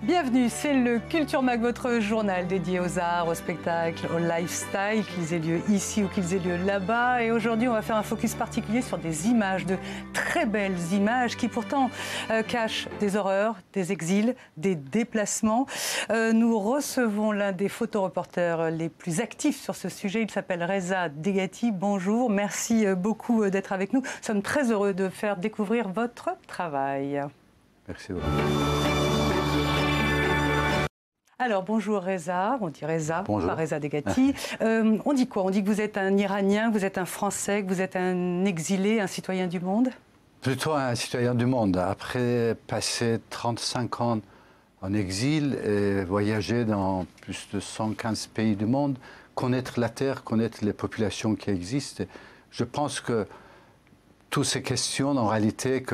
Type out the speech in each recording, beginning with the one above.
Bienvenue, c'est le Culture Mag, votre journal dédié aux arts, aux spectacles, au lifestyle, qu'ils aient lieu ici ou qu'ils aient lieu là-bas. Et aujourd'hui, on va faire un focus particulier sur des images, de très belles images qui pourtant cachent des horreurs, des exils, des déplacements. Nous recevons l'un des photoreporters les plus actifs sur ce sujet. Il s'appelle Reza Degati. Bonjour, merci beaucoup d'être avec nous. Nous sommes très heureux de faire découvrir votre travail. Merci beaucoup. Alors, bonjour Reza, on dit Reza, bonjour. Pas Reza Degati. On dit quoi? On dit que vous êtes un Iranien, que vous êtes un Français, que vous êtes un exilé, un citoyen du monde? Plutôt un citoyen du monde. Après passer 35 ans en exil et voyager dans plus de 115 pays du monde, connaître la Terre, connaître les populations qui existent, je pense que toutes ces questions, en réalité,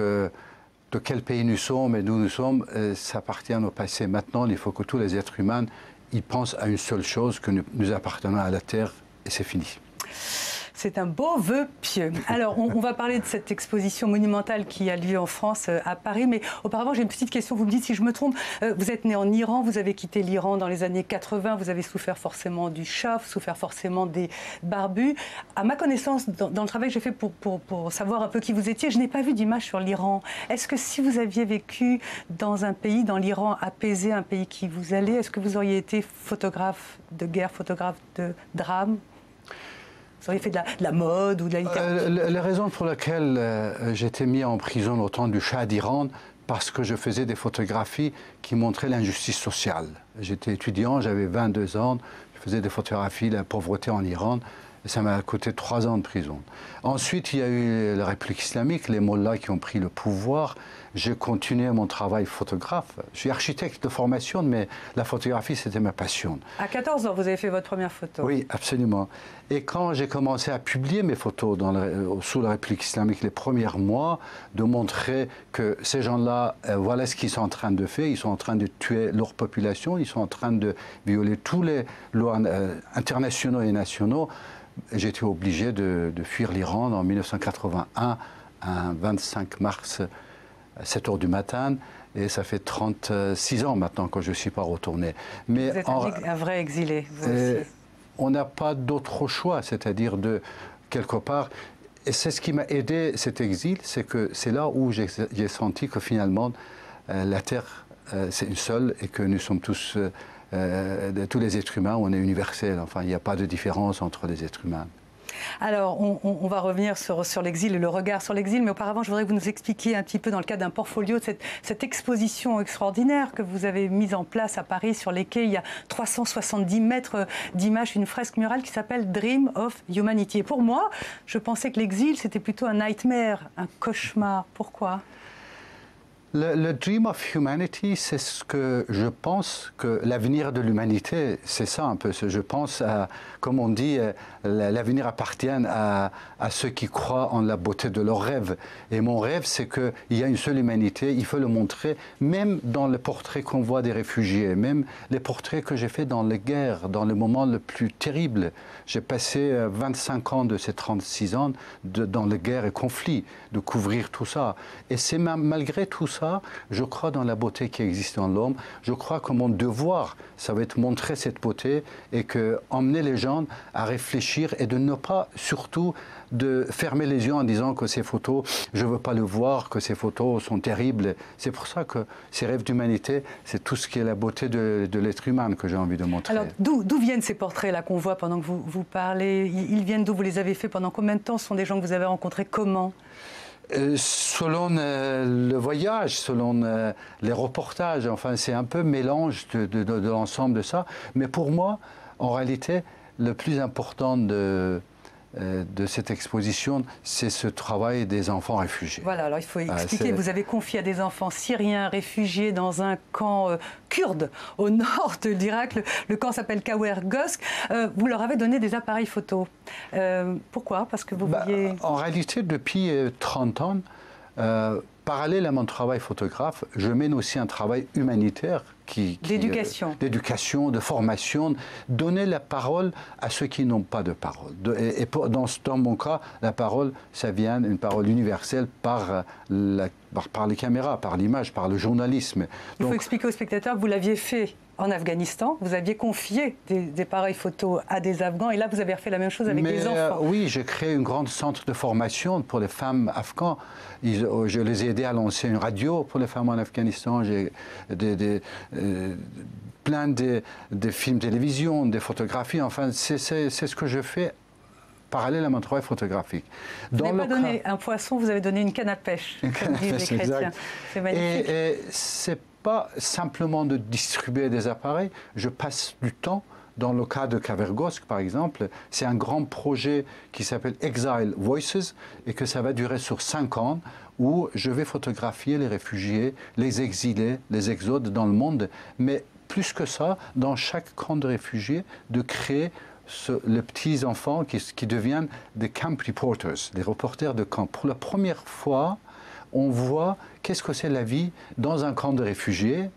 de quel pays nous sommes et d'où nous sommes, ça appartient au passé. Maintenant, il faut que tous les êtres humains ils pensent à une seule chose, que nous appartenons à la Terre, et c'est fini. C'est un beau vœu pieux. Alors, on va parler de cette exposition monumentale qui a lieu en France, à Paris. Mais auparavant, j'ai une petite question. Vous me dites si je me trompe. Vous êtes né en Iran, vous avez quitté l'Iran dans les années 80. Vous avez souffert forcément du Shah, souffert forcément des barbus. À ma connaissance, dans le travail que j'ai fait pour savoir un peu qui vous étiez, je n'ai pas vu d'image sur l'Iran. Est-ce que si vous aviez vécu dans un pays, dans l'Iran apaisé, un pays qui vous allait, est-ce que vous auriez été photographe de guerre, photographe de drame? Vous auriez fait de la mode ou de la littérature? La raison pour laquelle j'ai été mis en prison au temps du Shah d'Iran, parce que je faisais des photographies qui montraient l'injustice sociale. J'étais étudiant, j'avais 22 ans, je faisais des photographies de la pauvreté en Iran, et ça m'a coûté 3 ans de prison. Ensuite, il y a eu la République islamique, les mollahs qui ont pris le pouvoir. J'ai continué mon travail photographe. Je suis architecte de formation, mais la photographie, c'était ma passion. À 14 ans, vous avez fait votre première photo? Oui, absolument. Et quand j'ai commencé à publier mes photos sous la République islamique les premiers mois, de montrer que ces gens-là, voilà ce qu'ils sont en train de faire. Ils sont en train de tuer leur population, ils sont en train de violer tous les lois internationaux et nationaux. J'ai été obligé de fuir l'Iran en 1981, un 25 mars, à 7 h du matin, et ça fait 36 ans maintenant que je ne suis pas retourné. Mais vous êtes un vrai exilé, vous aussi. On n'a pas d'autre choix, c'est-à-dire de quelque part. Et c'est ce qui m'a aidé, cet exil, c'est que c'est là où j'ai senti que finalement la Terre, c'est une seule, et que nous sommes tous les êtres humains, on est universels. Enfin, il n'y a pas de différence entre les êtres humains. Alors, on va revenir sur l'exil et le regard sur l'exil, mais auparavant, je voudrais que vous nous expliquiez un petit peu, dans le cadre d'un portfolio, cette exposition extraordinaire que vous avez mise en place à Paris, sur les quais. Il y a 370 mètres d'images, une fresque murale qui s'appelle Dream of Humanity. Et pour moi, je pensais que l'exil, c'était plutôt un nightmare, un cauchemar. Pourquoi ? Le Dream of Humanity, c'est ce que je pense que l'avenir de l'humanité, c'est ça un peu. Je pense, comme on dit, l'avenir appartient à ceux qui croient en la beauté de leurs rêves. Et mon rêve, c'est qu'il y a une seule humanité, il faut le montrer, même dans les portraits qu'on voit des réfugiés, même les portraits que j'ai faits dans les guerres, dans le moment le plus terrible. J'ai passé 25 ans de ces 36 ans dans les guerres et conflits, de couvrir tout ça. Et c'est malgré tout ça, je crois dans la beauté qui existe dans l'homme. Je crois que mon devoir, ça va être montrer cette beauté et emmener les gens à réfléchir et de ne pas surtout de fermer les yeux en disant que ces photos, je ne veux pas le voir, que ces photos sont terribles. C'est pour ça que ces rêves d'humanité, c'est tout ce qui est la beauté de l'être humain que j'ai envie de montrer. Alors, d'où viennent ces portraits-là qu'on voit pendant que vous parlez? Ils viennent d'où? Vous les avez faits pendant combien de temps? Ce sont des gens que vous avez rencontrés comment? Selon le voyage, selon les reportages, enfin c'est un peu mélange de l'ensemble de ça. Mais pour moi, en réalité, le plus important de cette exposition, c'est ce travail des enfants réfugiés. Voilà, alors il faut expliquer, vous avez confié à des enfants syriens réfugiés dans un camp kurde au nord de l'Irak, le camp s'appelle Kawer Gosk, vous leur avez donné des appareils photo. Pourquoi? Parce que vous vouliez... En réalité, depuis 30 ans, parallèle à mon travail photographe, je mène aussi un travail humanitaire d'éducation. D'éducation, de formation, donner la parole à ceux qui n'ont pas de parole. Dans mon cas, la parole, ça vient une parole universelle par les caméras, par l'image, par le journalisme. Il faut expliquer aux spectateurs que vous l'aviez fait en Afghanistan. Vous aviez confié des pareils photos à des Afghans et là, vous avez refait la même chose avec des enfants. Oui, j'ai créé un grand centre de formation pour les femmes afghanes. Je les ai aidés à lancer une radio pour les femmes en Afghanistan. J'ai plein de films télévision, des photographies. Enfin, c'est ce que je fais parallèle à mon travail photographique. Vous n'avez pas donné un poisson, vous avez donné une canne à pêche, comme disent les chrétiens. C'est magnifique. Et c'est pas simplement de distribuer des appareils, je passe du temps. Dans le cas de Khavergosk, par exemple, c'est un grand projet qui s'appelle Exile Voices et que ça va durer sur 5 ans, où je vais photographier les réfugiés, les exilés, les exodes dans le monde. Mais plus que ça, dans chaque camp de réfugiés, de créer les petits enfants qui deviennent des camp reporters, des reporters de camp. Pour la première fois, on voit qu'est-ce que c'est la vie dans un camp de réfugiés,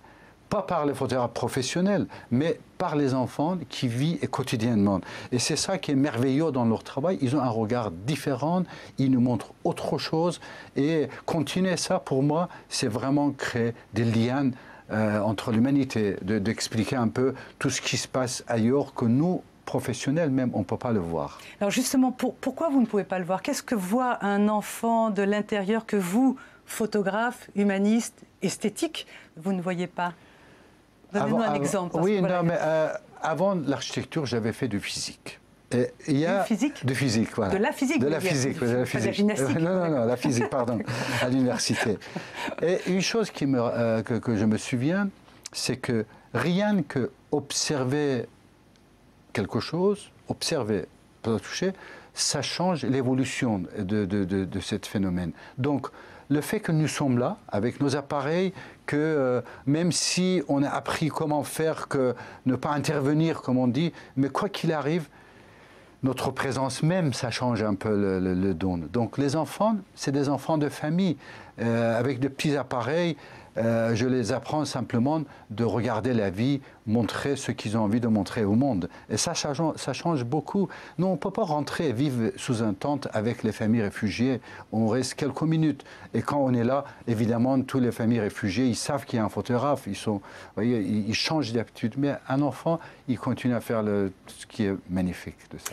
pas par les photographes professionnels, mais par les enfants qui vivent quotidiennement. Et c'est ça qui est merveilleux dans leur travail. Ils ont un regard différent, ils nous montrent autre chose. Et continuer ça, pour moi, c'est vraiment créer des liens entre l'humanité, d'expliquer un peu tout ce qui se passe ailleurs que nous, professionnels même, on ne peut pas le voir. Alors justement, pourquoi vous ne pouvez pas le voir? Qu'est-ce que voit un enfant de l'intérieur que vous, photographe, humaniste, esthétique, vous ne voyez pas? Donnez-nous un exemple. Oui, non, mais avant l'architecture, j'avais fait du physique. Et il y a physique? De physique, voilà. De la physique? De la physique, de la physique. Pas de la gymnastique? Non, la physique, pardon, à l'université. Et une chose que je me souviens, c'est que rien que observer quelque chose, observer, pas toucher, ça change l'évolution de ce phénomène. Donc, le fait que nous sommes là, avec nos appareils, que même si on a appris comment faire, que ne pas intervenir, comme on dit, mais quoi qu'il arrive, notre présence même, ça change un peu le don. Donc les enfants, c'est des enfants de famille, avec de petits appareils. Je les apprends simplement de regarder la vie, montrer ce qu'ils ont envie de montrer au monde. Et ça change beaucoup. Nous, on ne peut pas rentrer et vivre sous un tente avec les familles réfugiées. On reste quelques minutes. Et quand on est là, évidemment, toutes les familles réfugiées, ils savent qu'il y a un photographe. Vous voyez, ils changent d'habitude. Mais un enfant, il continue à faire ce qui est magnifique de ça.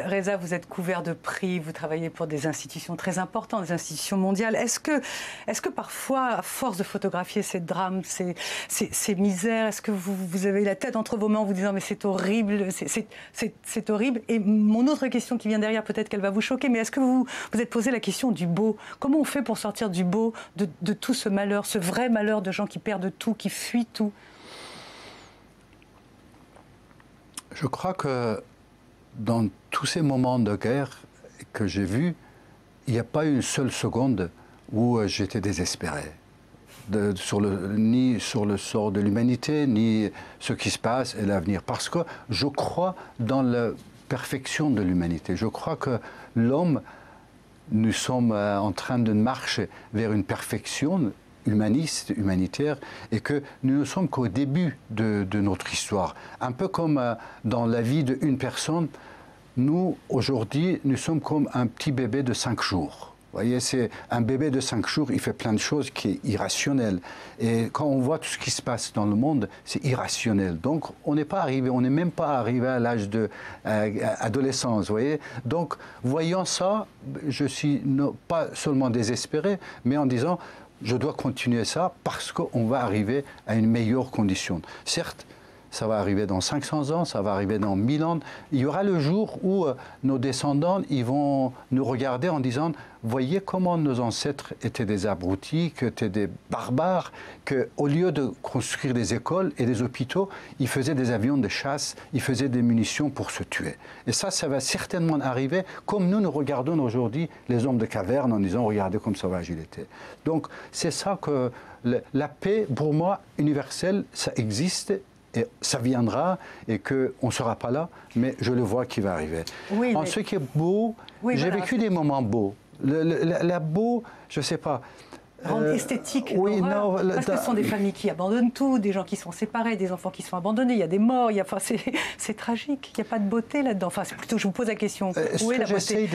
Reza, vous êtes couvert de prix, vous travaillez pour des institutions très importantes, des institutions mondiales. Est-ce que parfois, à force de photographier ces drames, ces misères, est-ce que vous avez la tête entre vos mains en vous disant mais c'est horrible, c'est horrible? Et mon autre question qui vient derrière, peut-être qu'elle va vous choquer, mais est-ce que vous êtes posé la question du beau? Comment on fait pour sortir du beau de tout ce malheur, ce vrai malheur de gens qui perdent tout, qui fuient tout? Je crois que dans tous ces moments de guerre que j'ai vus, il n'y a pas une seule seconde où j'étais désespéré. Ni sur le sort de l'humanité, ni ce qui se passe et l'avenir. Parce que je crois dans la perfection de l'humanité. Je crois que l'homme, nous sommes en train de marcher vers une perfection humaniste, humanitaire, et que nous ne sommes qu'au début de notre histoire. Un peu comme dans la vie d'une personne, nous, aujourd'hui, nous sommes comme un petit bébé de 5 jours. Vous voyez, c'est un bébé de 5 jours, il fait plein de choses qui sont irrationnelles. Et quand on voit tout ce qui se passe dans le monde, c'est irrationnel. Donc, on n'est pas arrivé, on n'est même pas arrivé à l'âge de adolescence, vous voyez. Donc, voyant ça, je suis pas seulement désespéré, mais en disant, je dois continuer ça parce qu'on va arriver à une meilleure condition. Certes, ça va arriver dans 500 ans, ça va arriver dans 1000 ans. Il y aura le jour où nos descendants ils vont nous regarder en disant « Voyez comment nos ancêtres étaient des abrutis, que étaient des barbares, qu'au lieu de construire des écoles et des hôpitaux, ils faisaient des avions de chasse, ils faisaient des munitions pour se tuer. » Et ça va certainement arriver comme nous regardons aujourd'hui les hommes de caverne en disant « Regardez comme sauvage il était. » Donc c'est ça que la paix, pour moi, universelle, ça existe. Et ça viendra et qu'on ne sera pas là, mais je le vois qui va arriver. Oui, ce qui est beau, j'ai vécu des moments beaux. La boue, je ne sais pas. Rendre esthétique, oui, non, parce que ce sont des familles qui abandonnent tout, des gens qui sont séparés, des enfants qui sont abandonnés, il y a des morts, enfin, c'est tragique, il n'y a pas de beauté là-dedans. Enfin, c'est plutôt, je vous pose la question, où est la beauté?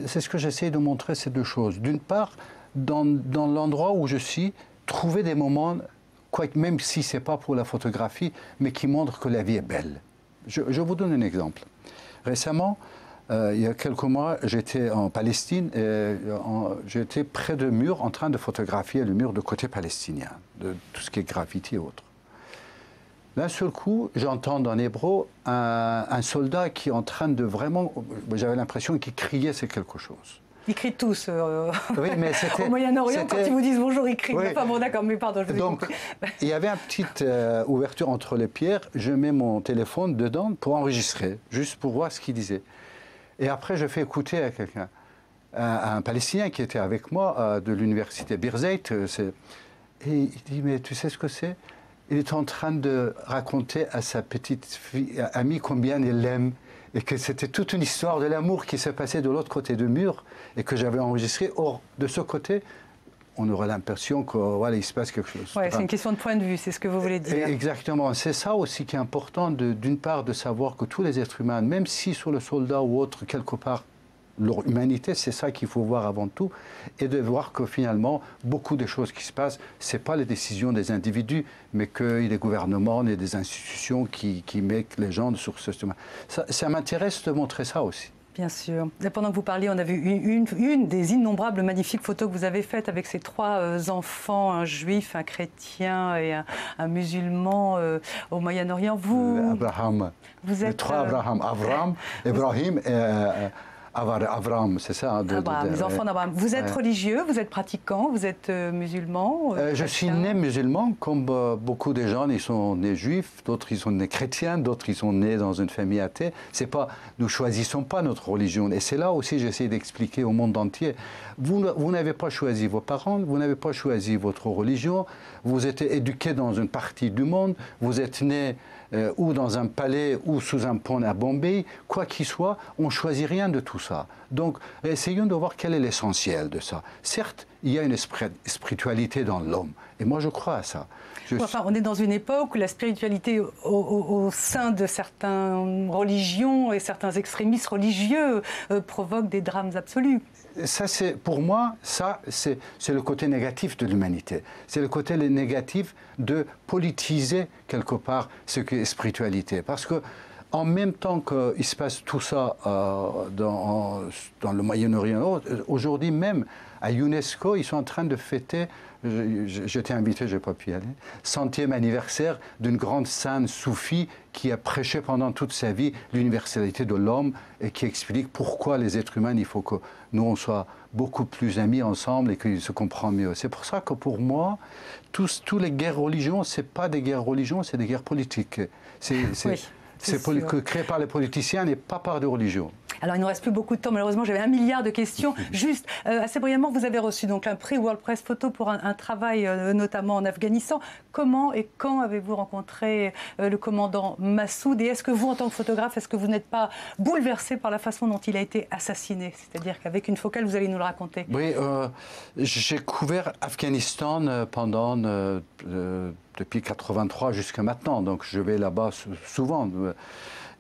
C'est ce que j'essaie de montrer, ces deux choses. D'une part, dans l'endroit où je suis, trouver des moments, même si ce n'est pas pour la photographie, mais qui montrent que la vie est belle. Je vous donne un exemple. Récemment, il y a quelques mois, j'étais en Palestine et j'étais près de mur en train de photographier le mur de côté palestinien, de tout ce qui est graffiti et autres. D'un seul coup, j'entends en hébreu un soldat qui est en train de vraiment, j'avais l'impression qu'il criait c'est quelque chose. Ils crient tous oui, mais au Moyen-Orient, quand ils vous disent bonjour, ils crient. Oui. Enfin bon, d'accord, mais pardon, je vous ai Donc, compris. il y avait une petite ouverture entre les pierres. Je mets mon téléphone dedans pour enregistrer, juste pour voir ce qu'il disait. Et après, je fais écouter à quelqu'un, un Palestinien qui était avec moi de l'université Birzeit. Et il dit, mais tu sais ce que c'est? Il est en train de raconter à sa petite fille, amie combien il l'aime. Et que c'était toute une histoire de l'amour qui s'est passée de l'autre côté du mur et que j'avais enregistré. Or, de ce côté, on aurait l'impression qu'il voilà, se passe quelque chose. Oui, c'est une question de point de vue, c'est ce que vous voulez dire. Exactement. C'est ça aussi qui est important, d'une part, de savoir que tous les êtres humains, même si sur le soldat ou autre, quelque part, leur humanité, c'est ça qu'il faut voir avant tout, et de voir que finalement, beaucoup de choses qui se passent, ce n'est pas les décisions des individus, mais qu'il y a des gouvernements et des institutions qui mettent les gens sur ce chemin. Ça m'intéresse de montrer ça aussi. Bien sûr. Et pendant que vous parliez, on a vu une des innombrables magnifiques photos que vous avez faites avec ces trois enfants, un juif, un chrétien et un musulman au Moyen-Orient. Abraham. Vous êtes... Les trois Abraham. Abraham, Ibrahim et... Abraham, c'est ça. Abraham, les enfants d'Abraham. Vous êtes religieux, vous êtes pratiquant, vous êtes musulman? Je suis né musulman, comme beaucoup de gens, ils sont nés juifs, d'autres ils sont nés chrétiens, d'autres ils sont nés dans une famille athée. C'est pas, nous choisissons pas notre religion. Et c'est là aussi j'essaie d'expliquer au monde entier. Vous n'avez pas choisi vos parents, vous n'avez pas choisi votre religion, vous êtes éduqué dans une partie du monde, vous êtes né ou dans un palais ou sous un pont à Bombay, quoi qu'il soit, on ne choisit rien de tout ça. Donc, essayons de voir quel est l'essentiel de ça. Certes, il y a une spiritualité dans l'homme, et moi je crois à ça. Enfin, on est dans une époque où la spiritualité au sein de certaines religions et certains extrémistes religieux provoque des drames absolus. Ça, pour moi, c'est le côté négatif de l'humanité. C'est le côté négatif de politiser quelque part ce qu'est spiritualité. Parce que en même temps qu'il se passe tout ça dans le Moyen-Orient, aujourd'hui même, à UNESCO, ils sont en train de fêter, j'étais invité, je n'ai pas pu y aller, 100e anniversaire d'une grande sainte soufie qui a prêché pendant toute sa vie l'universalité de l'homme et qui explique pourquoi les êtres humains, il faut que nous, on soit beaucoup plus amis ensemble et qu'ils se comprennent mieux. C'est pour ça que pour moi, tous les guerres religions, ce n'est pas des guerres religions, c'est des guerres politiques. C'est créé par les politiciens et pas par des religions. Alors, il ne nous reste plus beaucoup de temps. Malheureusement, j'avais 1 milliard de questions. Juste, assez brièvement, vous avez reçu donc un prix World Press Photo pour un travail notamment en Afghanistan. Comment et quand avez-vous rencontré le commandant Massoud? Et est-ce que vous, en tant que photographe, est-ce que vous n'êtes pas bouleversé par la façon dont il a été assassiné? C'est-à-dire qu'avec une focale, vous allez nous le raconter. Oui, j'ai couvert Afghanistan pendant... depuis 1983 jusqu'à maintenant, donc je vais là-bas souvent.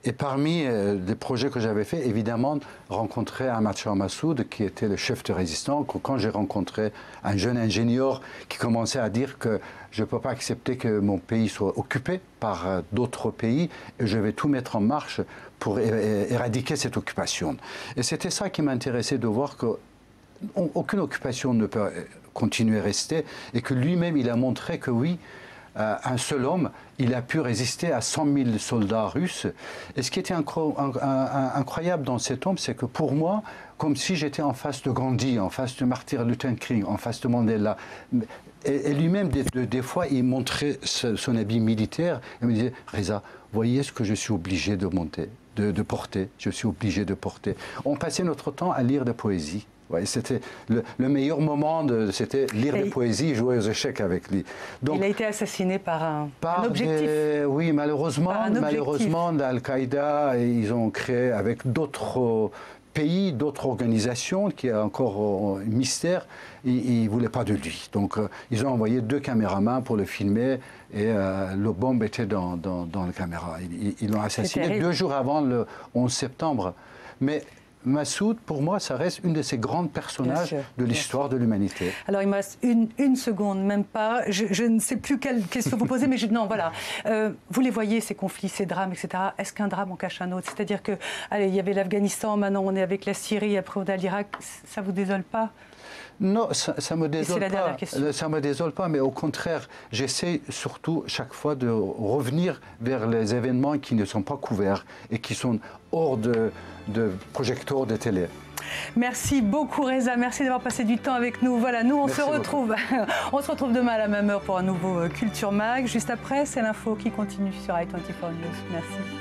Et parmi les projets que j'avais fait, évidemment, rencontrer Ahmad Shah Massoud, qui était le chef de résistance. Quand j'ai rencontré un jeune ingénieur qui commençait à dire que je ne peux pas accepter que mon pays soit occupé par d'autres pays, et je vais tout mettre en marche pour éradiquer cette occupation. Et c'était ça qui m'intéressait, de voir qu'aucune occupation ne peut continuer à rester, et que lui-même, il a montré que oui, un seul homme, il a pu résister à 100 000 soldats russes. Et ce qui était incroyable dans cet homme, c'est que pour moi, comme si j'étais en face de Gandhi, en face de Martin Luther King, en face de Mandela. Et lui-même, des fois, il montrait son habit militaire et me disait « Reza, voyez ce que je suis obligé de monter, de porter, je suis obligé de porter ». On passait notre temps à lire des poésies. Ouais, c'était le meilleur moment, c'était lire des poésies et jouer aux échecs avec lui. Donc, il a été assassiné par un objectif. Oui, malheureusement, Al-Qaïda, ils ont créé avec d'autres pays, d'autres organisations, qui est encore un mystère, ils ne voulaient pas de lui. Donc ils ont envoyé 2 caméramans pour le filmer et le bombe était dans la caméra. Ils l'ont assassiné 2 jours avant le 11 septembre. Mais Massoud, pour moi, ça reste une de ces grands personnages de l'histoire de l'humanité. Alors, il me reste une seconde, même pas. Je ne sais plus quelle question vous poser, mais non, voilà. Vous les voyez, ces conflits, ces drames, etc. Est-ce qu'un drame en cache un autre? C'est-à-dire que, allez, il y avait l'Afghanistan, maintenant on est avec la Syrie, après on est à l'Irak. Ça vous désole pas? Non, ça ne me désole pas. Ça me désole pas, mais au contraire, j'essaie surtout chaque fois de revenir vers les événements qui ne sont pas couverts et qui sont hors de projecteurs de télé. Merci beaucoup Reza, merci d'avoir passé du temps avec nous. Voilà, nous on se retrouve demain à la même heure pour un nouveau Culture Mag. Juste après, c'est l'info qui continue sur i24 News. Merci.